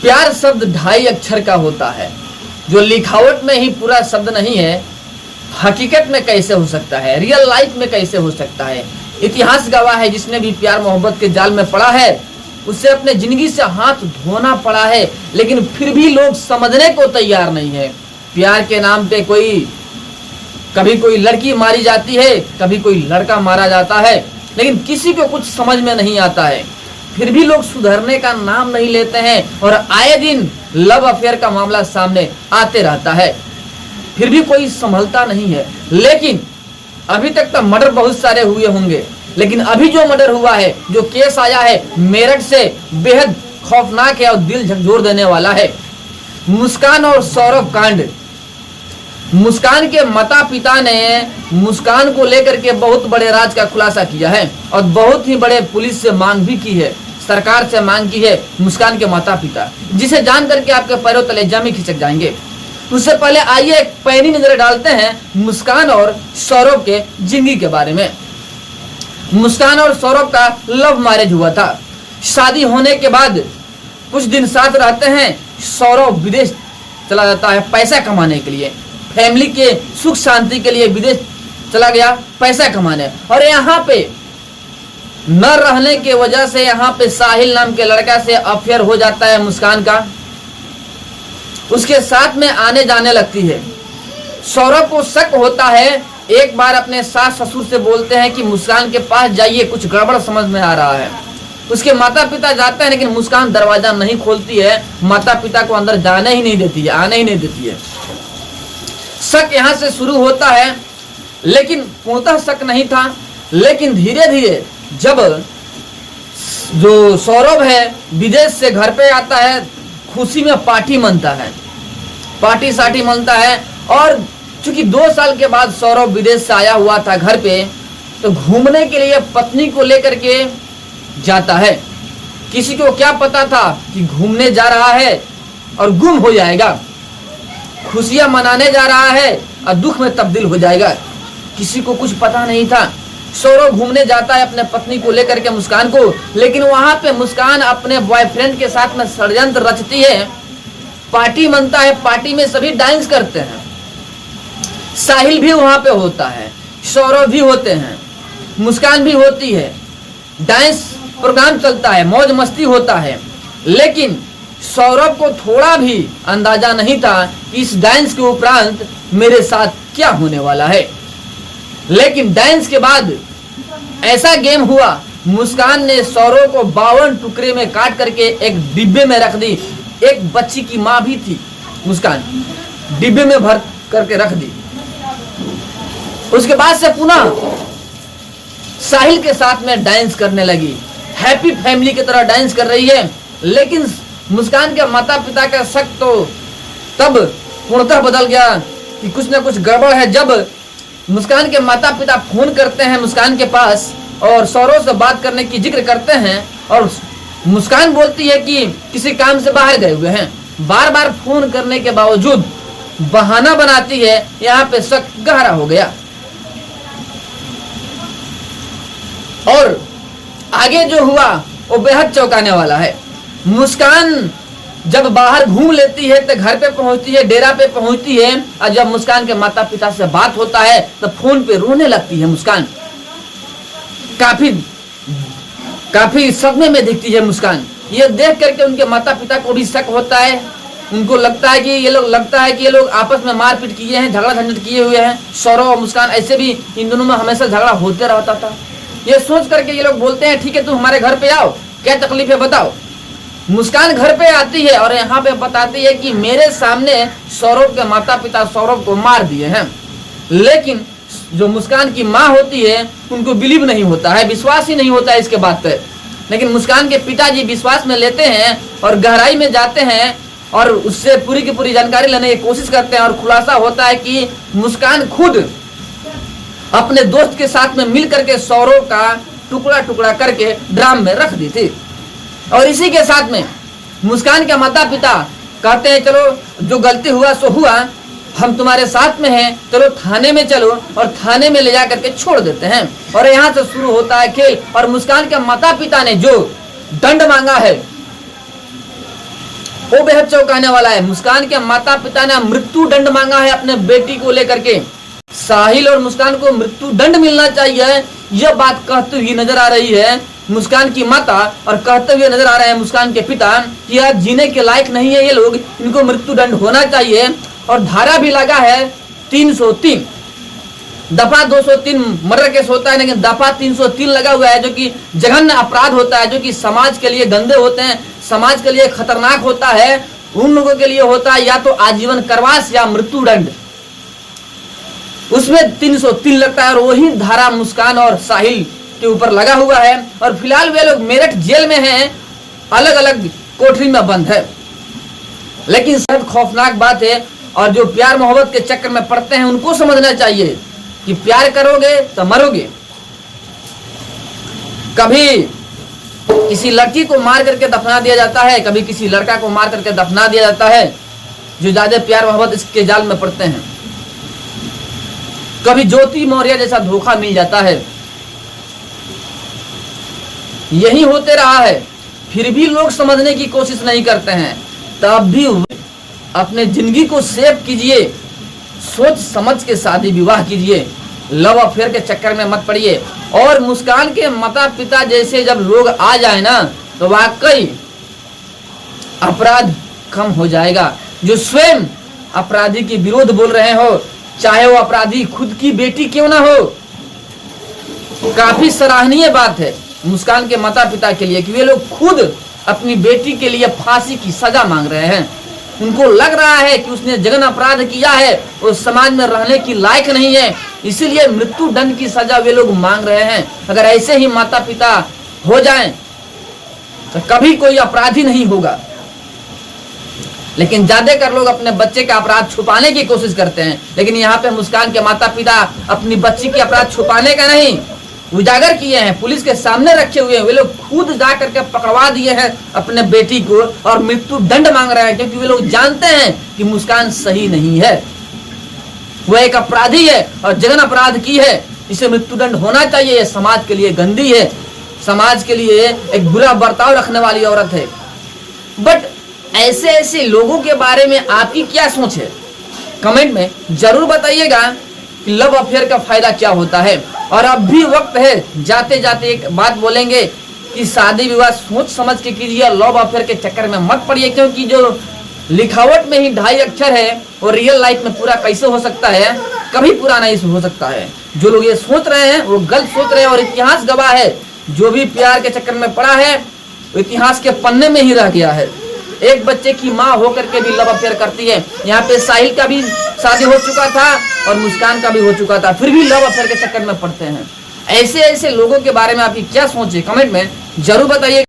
प्यार शब्द 2.5 अक्षर का होता है, जो लिखावट में ही पूरा शब्द नहीं है, हकीकत में कैसे हो सकता है, रियल लाइफ में कैसे हो सकता है। इतिहास गवाह है, जिसने भी प्यार मोहब्बत के जाल में पड़ा है उसे अपने जिंदगी से हाथ धोना पड़ा है, लेकिन फिर भी लोग समझने को तैयार नहीं है। प्यार के नाम पे कभी कोई लड़की मारी जाती है, कभी कोई लड़का मारा जाता है, लेकिन किसी को कुछ समझ में नहीं आता है। फिर भी लोग सुधरने का नाम नहीं लेते हैं और आए दिन लव अफेयर का मामला सामने आते रहता है, फिर भी कोई संभलता नहीं है। लेकिन अभी तक तो मर्डर बहुत सारे हुए होंगे, लेकिन अभी जो मर्डर हुआ है, जो केस आया है मेरठ से, बेहद खौफनाक है और दिल झकझोर देने वाला है। मुस्कान और सौरभ कांड। मुस्कान के माता पिता ने मुस्कान को लेकर के बहुत बड़े राज का खुलासा किया है और बहुत ही बड़े पुलिस से मांग भी की है, सरकार से मांग की है मुस्कान के माता पिता, जिसे जान करके आपके पैरों तले जामी खिसक जाएंगे। उससे पहले आइए एक पैनी नजर डालते हैं मुस्कान और सौरभ के जिंदगी के बारे में। मुस्कान और सौरभ का लव मैरिज हुआ था। शादी होने के बाद कुछ दिन साथ रहते हैं। सौरभ विदेश चला जाता है पैसा कमाने के लिए, फैमिली के सुख शांति के लिए विदेश चला गया पैसा कमाने, और यहाँ पे न रहने के वजह से यहाँ पे साहिल नाम के लड़का से अफेयर हो जाता है मुस्कान का। उसके साथ में आने जाने लगती है। सौरभ को शक होता है, एक बार अपने सास ससुर से बोलते हैं कि मुस्कान के पास जाइए, कुछ गड़बड़ समझ में आ रहा है। उसके माता पिता जाते हैं, लेकिन मुस्कान दरवाजा नहीं खोलती है, माता पिता को अंदर जाने ही नहीं देती है, आने ही नहीं देती है। शक यहाँ से शुरू होता है, लेकिन पूर्णतः शक नहीं था। लेकिन धीरे धीरे जब जो सौरभ है विदेश से घर पे आता है, खुशी में पार्टी मनता है, पार्टी साटी मनता है। और चूंकि 2 साल के बाद सौरभ विदेश से आया हुआ था घर पे, तो घूमने के लिए पत्नी को लेकर के जाता है। किसी को क्या पता था कि घूमने जा रहा है और गुम हो जाएगा, खुशियां मनाने जा रहा है और दुख में तब्दील हो जाएगा, किसी को कुछ पता नहीं था। सौरभ घूमने जाता है अपने पत्नी को लेकर के मुस्कान को, लेकिन वहां पे मुस्कान अपने बॉयफ्रेंड के साथ में षड्यंत्र रचती है। पार्टी मनता है, पार्टी में सभी डांस करते हैं, साहिल भी वहां पे होता है, सौरभ भी होते हैं, मुस्कान भी होती है, डांस प्रोग्राम चलता है, मौज मस्ती होता है। लेकिन सौरभ को थोड़ा भी अंदाजा नहीं था कि इस डांस के उपरांत मेरे साथ क्या होने वाला है। लेकिन डांस के बाद ऐसा गेम हुआ, मुस्कान ने सौरभ को 52 टुकड़े में काट करके एक डिब्बे में रख दी। एक बच्ची की माँ भी थी, मुस्कान डिब्बे में भर करके रख दी। उसके बाद से पुनः साहिल के साथ में डांस करने लगी, हैप्पी फैमिली की तरह डांस कर रही है। लेकिन मुस्कान के माता पिता का शक तो तब पूर्णतः बदल गया कि कुछ ना कुछ गड़बड़ है, जब मुस्कान के माता पिता फोन करते हैं मुस्कान के पास और सौरभ से बात करने की जिक्र करते हैं, और मुस्कान बोलती है कि किसी काम से बाहर गए हुए हैं। बार बार फोन करने के बावजूद बहाना बनाती है। यहाँ पे शक गहरा हो गया। और आगे जो हुआ वो बेहद चौंकाने वाला है। मुस्कान जब बाहर घूम लेती है तो घर पे पहुंचती है, डेरा पे पहुंचती है, और जब मुस्कान के माता पिता से बात होता है तो फोन पे रोने लगती है मुस्कान। काफी सदमे में दिखती है मुस्कान। ये देख करके उनके माता पिता को भी शक होता है। उनको लगता है कि ये लोग आपस में मारपीट किए हैं, झगड़ा झंझट किए हुए हैं। सौरभ और मुस्कान ऐसे भी इन दोनों में हमेशा झगड़ा होते रहता था। ये सोच करके ये लोग बोलते हैं, ठीक है तुम हमारे घर पे आओ, क्या तकलीफ है बताओ। मुस्कान घर पे आती है और यहाँ पे बताती है कि मेरे सामने सौरभ के माता पिता सौरभ को मार दिए हैं। लेकिन जो मुस्कान की माँ होती है उनको बिलीव नहीं होता है, विश्वास ही नहीं होता है इसके बात पे। लेकिन मुस्कान के पिताजी विश्वास में लेते हैं और गहराई में जाते हैं और उससे पूरी की पूरी जानकारी लेने की कोशिश करते हैं। और खुलासा होता है कि मुस्कान खुद अपने दोस्त के साथ में मिल करके सौरभ का टुकड़ा टुकड़ा करके ड्राम में रख दी थी। और इसी के साथ में मुस्कान के माता पिता कहते हैं चलो जो गलती हुआ सो हुआ, हम तुम्हारे साथ में हैं, चलो थाने में चलो, और थाने में ले जा करके छोड़ देते हैं। और यहाँ से शुरू होता है खेल। और मुस्कान के माता पिता ने जो दंड मांगा है वो बेहद चौंकाने वाला है। मुस्कान के माता पिता ने मृत्यु दंड मांगा है अपने बेटी को लेकर के। साहिल और मुस्कान को मृत्यु दंड मिलना चाहिए, यह बात कहती हुई नजर आ रही है मुस्कान की माता, और कहते हुए नजर आ रहे हैं मुस्कान के पिता कि यार जीने के लायक नहीं है ये लोग, इनको मृत्यु दंड होना चाहिए। और धारा भी लगा है 303, दफा 203 मर्डर केस होता है, लेकिन दफा 303 लगा हुआ है, जो कि जघन्य अपराध होता है, जो कि समाज के लिए गंदे होते हैं, समाज के लिए खतरनाक होता है। उन लोगों के लिए होता है या तो आजीवन कारावास या मृत्यु दंड, उसमें 303 लगता है। और वही धारा मुस्कान और साहिल के ऊपर लगा हुआ है। और फिलहाल वे लोग मेरठ जेल में हैं, अलग अलग कोठरी में बंद है। लेकिन सब खौफनाक बात है, और जो प्यार मोहब्बत के चक्कर में पड़ते हैं उनको समझना चाहिए कि प्यार करोगे तो मरोगे। कभी किसी लड़की को मार करके दफना दिया जाता है, कभी किसी लड़का को मार करके दफना दिया जाता है, जो ज्यादा प्यार मोहब्बत इसके जाल में पड़ते हैं। कभी ज्योति मौर्य जैसा धोखा मिल जाता है। यही होते रहा है, फिर भी लोग समझने की कोशिश नहीं करते हैं। तब भी अपने जिंदगी को सेव कीजिए, सोच समझ के शादी विवाह कीजिए, लव अफेयर के चक्कर में मत पड़िए। और मुस्कान के माता पिता जैसे जब लोग आ जाए ना, तो वाकई अपराध कम हो जाएगा। जो स्वयं अपराधी के विरोध बोल रहे हो, चाहे वो अपराधी खुद की बेटी क्यों ना हो, काफी सराहनीय बात है मुस्कान के माता पिता के लिए कि वे लोग खुद अपनी बेटी के लिए फांसी की सजा मांग रहे हैं। उनको लग रहा है कि उसने जघन्य अपराध किया है, वो समाज में रहने की लायक नहीं है, इसीलिए मृत्यु दंड की सजा वे लोग मांग रहे हैं। अगर ऐसे ही माता पिता हो जाएं तो कभी कोई अपराधी नहीं होगा। लेकिन ज्यादातर लोग अपने बच्चे का अपराध छुपाने की कोशिश करते हैं, लेकिन यहाँ पे मुस्कान के माता पिता अपनी बच्ची के अपराध छुपाने का नहीं, उजागर किए हैं, पुलिस के सामने रखे हुए हैं। वे लोग खुद जा करके पकड़वा दिए हैं अपने बेटी को और मृत्यु दंड मांग रहे हैं, क्योंकि वे लोग जानते हैं कि मुस्कान सही नहीं है, वह एक अपराधी है और जघन्य अपराध की है, इसे मृत्यु दंड होना चाहिए। ये समाज के लिए गंदी है, समाज के लिए एक बुरा बर्ताव रखने वाली औरत है। बट ऐसे ऐसे लोगों के बारे में आपकी क्या सोच है, कमेंट में जरूर बताइएगा कि लव अफेयर का फायदा क्या होता है। और अब भी वक्त है, जाते जाते एक बात बोलेंगे कि शादी विवाह सोच समझ के कीजिए, लव अफेयर के चक्कर में मत पड़िए, क्योंकि जो लिखावट में ही 2.5 अक्षर है वो रियल लाइफ में पूरा कैसे हो सकता है, कभी पूरा नहीं हो सकता है। जो लोग ये सोच रहे हैं वो गलत सोच रहे हैं, और इतिहास गवाह है, जो भी प्यार के चक्कर में पड़ा है वो इतिहास के पन्ने में ही रह गया है। एक बच्चे की माँ होकर के भी लव अफेयर करती है। यहाँ पे साहिल का भी शादी हो चुका था और मुस्कान का भी हो चुका था, फिर भी लव अफेयर के चक्कर में पड़ते हैं। ऐसे ऐसे लोगों के बारे में आपकी क्या सोच है, कमेंट में जरूर बताइए।